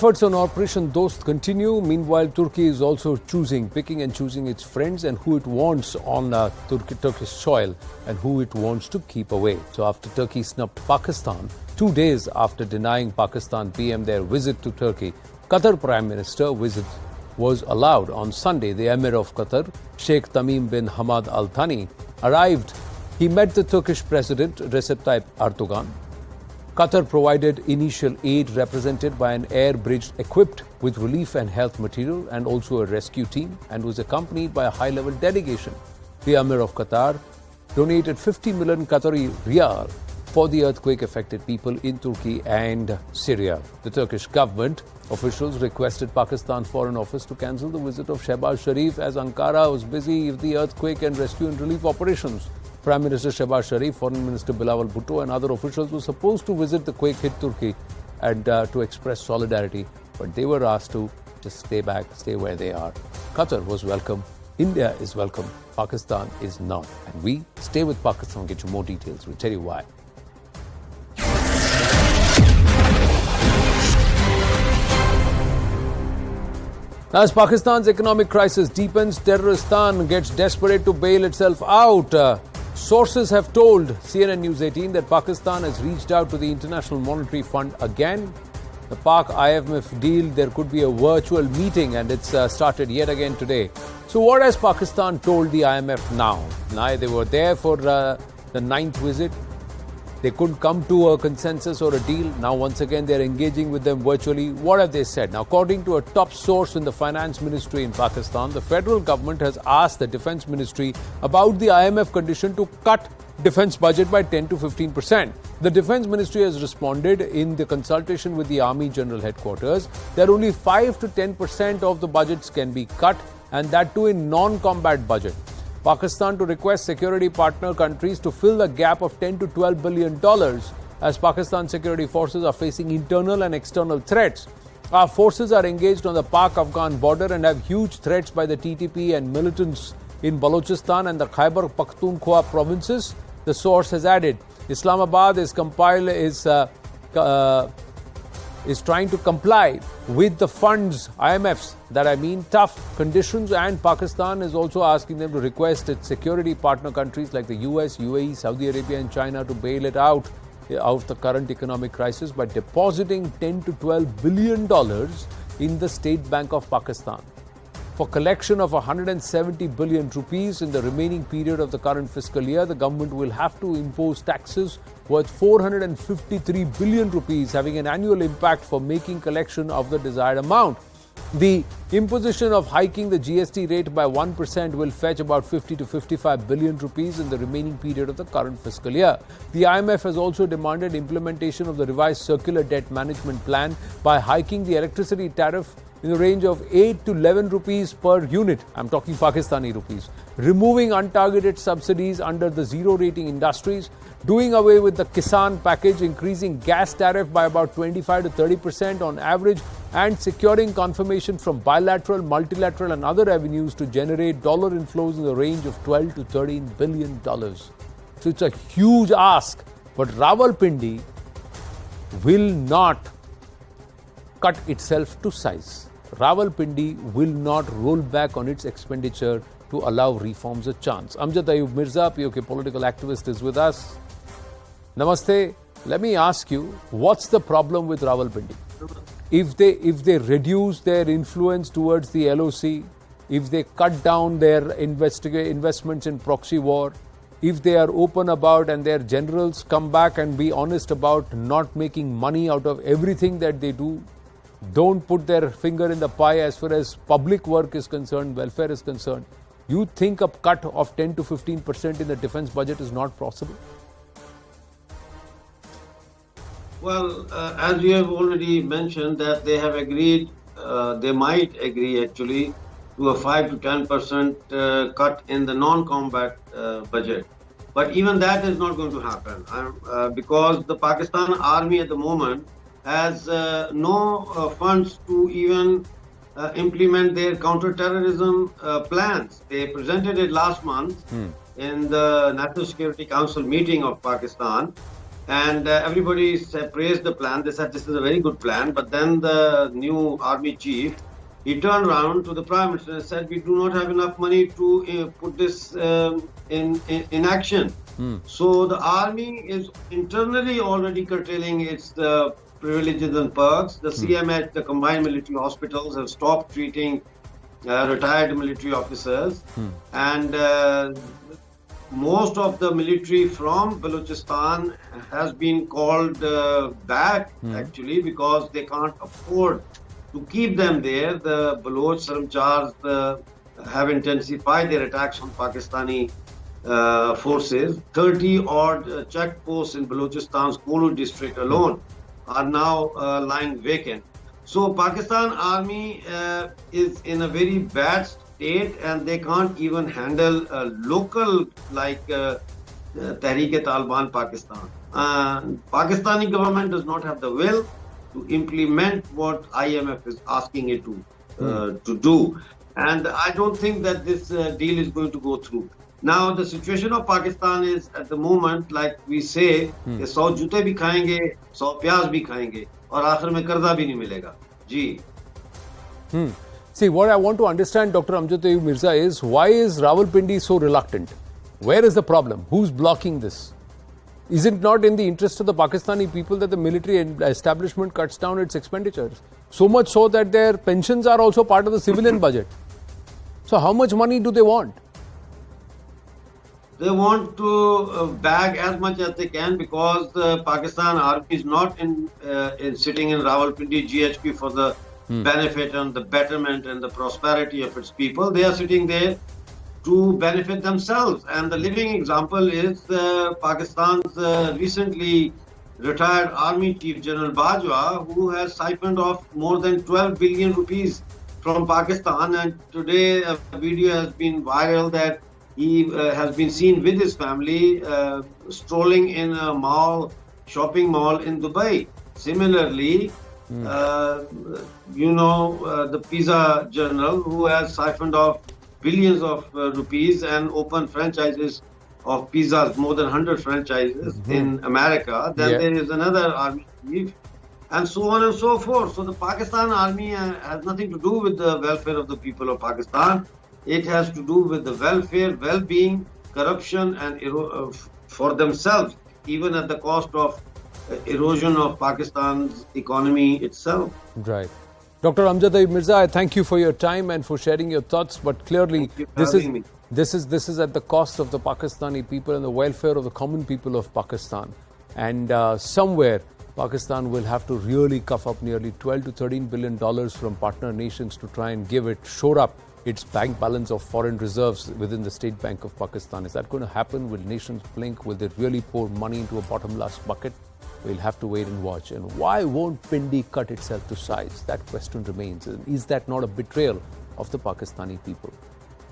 Efforts on Operation Dost continue. Meanwhile, Turkey is also picking and choosing its friends and who it wants on Turkish soil and who it wants to keep away. So after Turkey snubbed Pakistan, 2 days after denying Pakistan PM their visit to Turkey, Qatar Prime Minister visit was allowed on Sunday. The Emir of Qatar, Sheikh Tamim bin Hamad Al Thani, arrived. He met the Turkish President Recep Tayyip Erdogan. Qatar provided initial aid represented by an air bridge equipped with relief and health material and also a rescue team, and was accompanied by a high-level delegation. The Emir of Qatar donated 50 million Qatari riyal for the earthquake-affected people in Turkey and Syria. The Turkish government officials requested Pakistan Foreign Office to cancel the visit of Shehbaz Sharif as Ankara was busy with the earthquake and rescue and relief operations. Prime Minister Shehbaz Sharif, Foreign Minister Bilawal Bhutto and other officials were supposed to visit the quake-hit Turkey and to express solidarity, but they were asked to just stay back, stay where they are. Qatar was welcome, India is welcome, Pakistan is not. And we stay with Pakistan, we'll get you more details, we'll tell you why. As Pakistan's economic crisis deepens, Terroristan gets desperate to bail itself out. Sources have told CNN News 18 that Pakistan has reached out to the International Monetary Fund again. The Pak IMF deal, there could be a virtual meeting and it's started yet again today. So what has Pakistan told the IMF now? Now they were there for the 9th visit. They couldn't come to a consensus or a deal. Now, once again, they're engaging with them virtually. What have they said? Now, according to a top source in the finance ministry in Pakistan, the federal government has asked the defense ministry about the IMF condition to cut defense budget by 10 to 15%. The defense ministry has responded in the consultation with the Army General Headquarters that only 5 to 10% of the budgets can be cut, and that too in non-combat budget. Pakistan to request security partner countries to fill the gap of $10 to $12 billion as Pakistan security forces are facing internal and external threats. Our forces are engaged on the Pak-Afghan border and have huge threats by the TTP and militants in Balochistan and the Khyber Pakhtunkhwa provinces, the source has added. Islamabad is trying to comply with the fund's, IMF's, tough conditions, and Pakistan is also asking them to request its security partner countries like the US, UAE, Saudi Arabia and China to bail it out of the current economic crisis by depositing $10 to $12 billion in the State Bank of Pakistan. For collection of 170 billion rupees in the remaining period of the current fiscal year, the government will have to impose taxes worth 453 billion rupees, having an annual impact for making collection of the desired amount. The imposition of hiking the GST rate by 1% will fetch about 50 to 55 billion rupees in the remaining period of the current fiscal year. The IMF has also demanded implementation of the revised circular debt management plan by hiking the electricity tariff in the range of 8 to 11 rupees per unit. I'm talking Pakistani rupees. Removing untargeted subsidies under the zero rating industries, doing away with the Kisan package, increasing gas tariff by about 25 to 30% on average, and securing confirmation from bilateral, multilateral and other avenues to generate dollar inflows in the range of 12 to 13 billion dollars. So it's a huge ask, but Rawalpindi will not cut itself to size. Rawalpindi will not roll back on its expenditure to allow reforms a chance. Amjad Ayub Mirza, POK political activist, is with us. Namaste. Let me ask you, what's the problem with Rawalpindi? If they reduce their influence towards the LOC, if they cut down their investments in proxy war, if they are open about and their generals come back and be honest about not making money out of everything that they do, don't put their finger in the pie as far as public work is concerned, welfare is concerned, you think a cut of 10 to 15% in the defense budget is not possible? Well, as you have already mentioned, that they have agreed, they might agree actually to a 5 to 10% cut in the non-combat budget. But even that is not going to happen because the Pakistan army at the moment has no funds to even implement their counter-terrorism plans. They presented it last month in the National Security Council meeting of Pakistan. And everybody praised the plan. They said this is a very good plan. But then the new army chief, he turned around to the prime minister and said, we do not have enough money to put this in action. So the army is internally already curtailing its privileges and perks. The CMH, the combined military hospitals, have stopped treating retired military officers. And most of the military from Balochistan has been called back actually, because they can't afford to keep them there. The Baloch Saramchars have intensified their attacks on Pakistani forces. 30 odd checkposts in Balochistan's Kolu district alone are now lying vacant. So Pakistan army is in a very bad state, and they can't even handle a local like Tehreek-e-Taliban Pakistan. Pakistani government does not have the will to implement what IMF is asking it to do. And I don't think that this deal is going to go through. Now, the situation of Pakistan is at the moment, like we say, कि 100 जूते भी खाएंगे, 100 प्याज भी खाएंगे, और आखिर में कर्जा भी नहीं मिलेगा. जी. See, what I want to understand, Dr. Amjad Ayub Mirza, is why is Rawalpindi so reluctant? Where is the problem? Who's blocking this? Is it not in the interest of the Pakistani people that the military establishment cuts down its expenditures? So much so that their pensions are also part of the civilian budget. So how much money do they want? They want to bag as much as they can, because the Pakistan army is not in sitting in Rawalpindi GHQ for the benefit and the betterment and the prosperity of its people. They are sitting there to benefit themselves. And the living example is Pakistan's recently retired Army Chief General Bajwa, who has siphoned off more than 12 billion rupees from Pakistan. And today a video has been viral that he has been seen with his family strolling in a mall, shopping mall in Dubai. Similarly, the pizza general, who has siphoned off billions of rupees and opened franchises of pizzas, more than 100 franchises in America. Then there is another army chief, and so on and so forth. So the Pakistan army has nothing to do with the welfare of the people of Pakistan. It has to do with the welfare, well-being, corruption, and for themselves, even at the cost of erosion of Pakistan's economy itself. Right. Dr. Amjad Ayub Mirza, I thank you for your time and for sharing your thoughts. But clearly, this is at the cost of the Pakistani people and the welfare of the common people of Pakistan. And somewhere, Pakistan will have to really cough up nearly $12 to $13 billion from partner nations to try and shore up its bank balance of foreign reserves within the State Bank of Pakistan. Is that going to happen? Will nations blink? Will they really pour money into a bottomless bucket? We'll have to wait and watch. And why won't Pindi cut itself to size? That question remains. And is that not a betrayal of the Pakistani people?